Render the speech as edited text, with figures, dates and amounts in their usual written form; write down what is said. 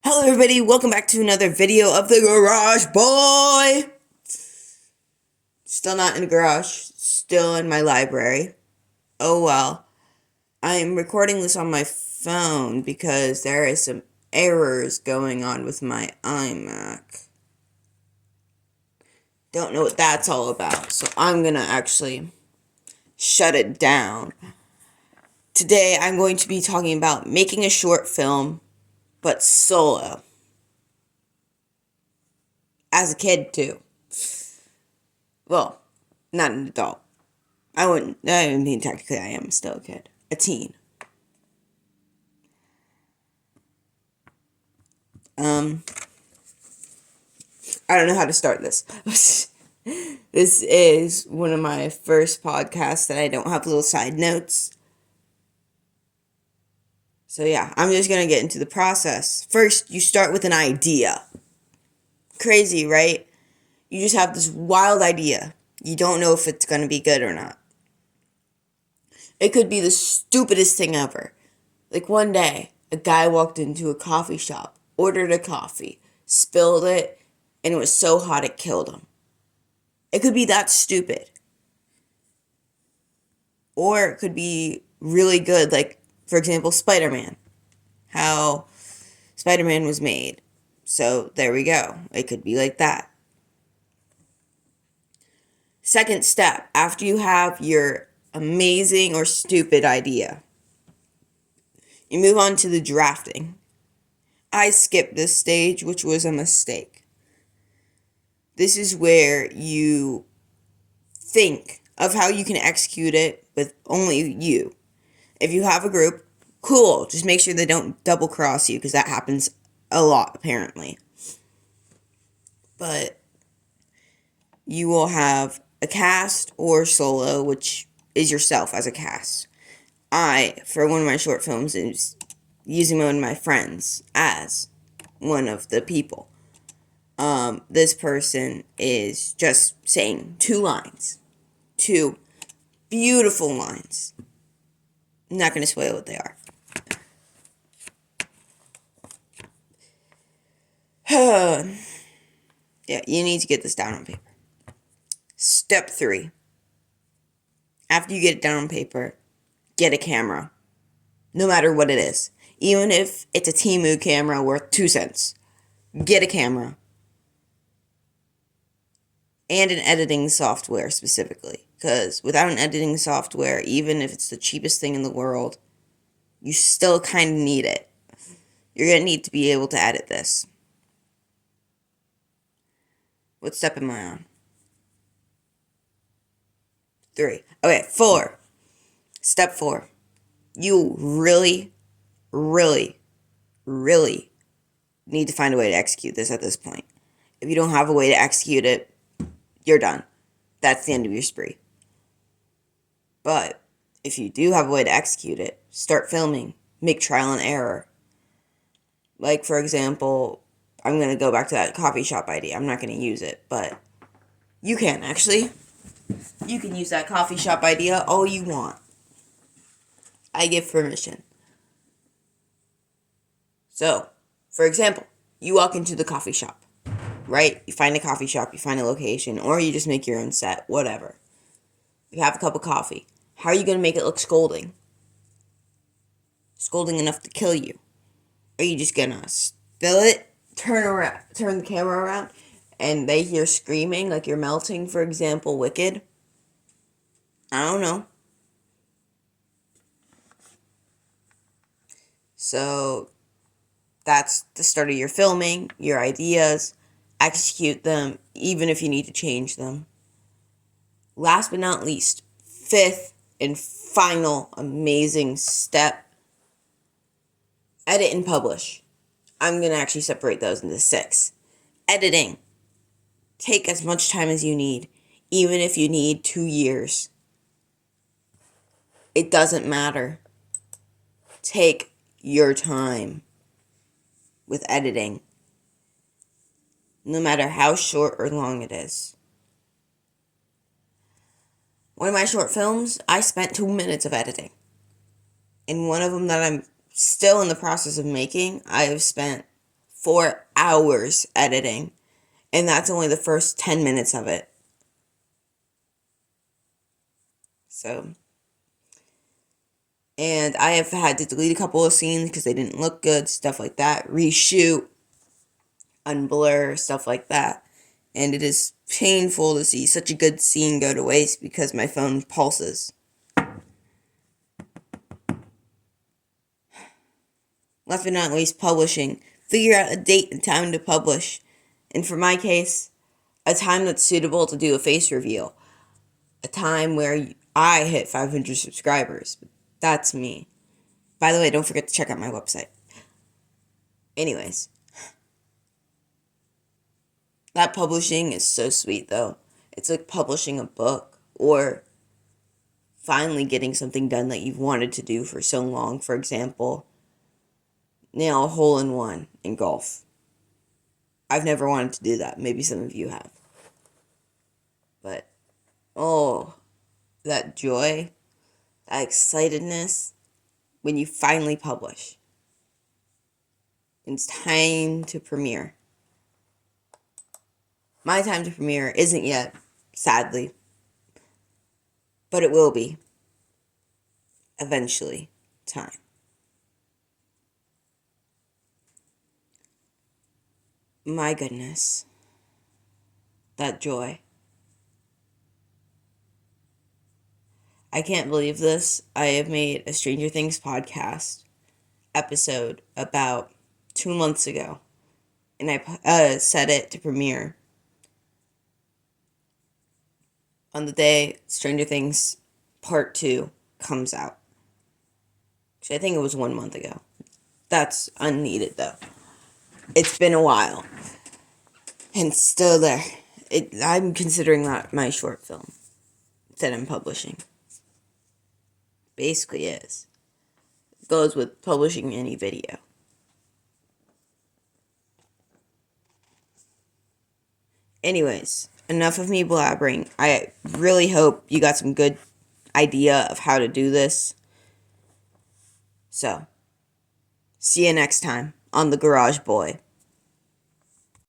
Hello everybody, welcome back to another video of the Garage Boy! Still not in the garage, still in my library. Oh well. I am recording this on my phone because there is some errors going on with my iMac. Don't know what that's all about, so I'm gonna actually shut it down. Today I'm going to be talking about making a short film, but solo. As a kid too. Well, not an adult. I mean, technically I am still a kid. A teen. I don't know how to start this. This is one of my first podcasts that I don't have little side notes. So yeah, I'm just gonna get into the process. First, you start with an idea. Crazy, right? You just have this wild idea. You don't know if it's gonna be good or not. It could be the stupidest thing ever. Like one day, a guy walked into a coffee shop, ordered a coffee, spilled it, and it was so hot it killed him. It could be that stupid. Or it could be really good, like, for example, Spider-Man. How Spider-Man was made. So there we go. It could be like that. Second step, after you have your amazing or stupid idea, you move on to the drafting. I skipped this stage, which was a mistake. This is where you think of how you can execute it with only you. If you have a group, cool. Just make sure they don't double cross you because that happens a lot apparently. But you will have a cast or solo, which is yourself as a cast. For one of my short films, is using one of my friends as one of the people. This person is just saying 2 lines. 2 beautiful lines. I'm not going to spoil what they are. Yeah, you need to get this down on paper. Step 3. After you get it down on paper, get a camera. No matter what it is. Even if it's a Temu camera worth 2 cents. Get a camera. And an editing software specifically. Because without an editing software, even if it's the cheapest thing in the world, you still kind of need it. You're going to need to be able to edit this. What step am I on? 3. Okay, 4. Step 4. You really, really, really need to find a way to execute this at this point. If you don't have a way to execute it, you're done. That's the end of your spree. But if you do have a way to execute it, start filming. Make trial and error. Like, for example, I'm going to go back to that coffee shop idea. I'm not going to use it, but you can actually. You can use that coffee shop idea all you want. I give permission. So, for example, you walk into the coffee shop, right? You find a coffee shop, you find a location, or you just make your own set, whatever. You have a cup of coffee. How are you going to make it look scolding? Scolding enough to kill you. Are you just going to spill it, turn the camera around, and they hear screaming like you're melting, for example, Wicked? I don't know. So, that's the start of your filming, your ideas, execute them, even if you need to change them. Last but not least, 5th and final amazing step, edit and publish. I'm going to actually separate those into 6. Editing. Take as much time as you need, even if you need 2 years. It doesn't matter. Take your time with editing, no matter how short or long it is. One of my short films, I spent 2 minutes of editing. In one of them that I'm still in the process of making, I have spent 4 hours editing, and that's only the first 10 minutes of it. So, and I have had to delete a couple of scenes because they didn't look good, stuff like that, reshoot, unblur, stuff like that. And it is painful to see such a good scene go to waste because my phone pulses. Last but not least, publishing. Figure out a date and time to publish. And for my case, a time that's suitable to do a face reveal. A time where I hit 500 subscribers. That's me. By the way, don't forget to check out my website. Anyways. That publishing is so sweet, though. It's like publishing a book or finally getting something done that you've wanted to do for so long. For example, nail a hole-in-one in golf. I've never wanted to do that. Maybe some of you have. But, oh, that joy, that excitedness when you finally publish. It's time to premiere. My time to premiere isn't yet, sadly. But it will be. Eventually. Time. My goodness. That joy. I can't believe this. I have made a Stranger Things podcast episode about 2 months ago. And I set it to premiere on the day Stranger Things Part 2 comes out. Actually, I think it was 1 month ago. That's unneeded, though. It's been a while. And still there. I'm considering that my short film that I'm publishing. Basically is. It goes with publishing any video. Anyways, enough of me blabbering. I really hope you got some good idea of how to do this. So, see you next time on The Garage Boy.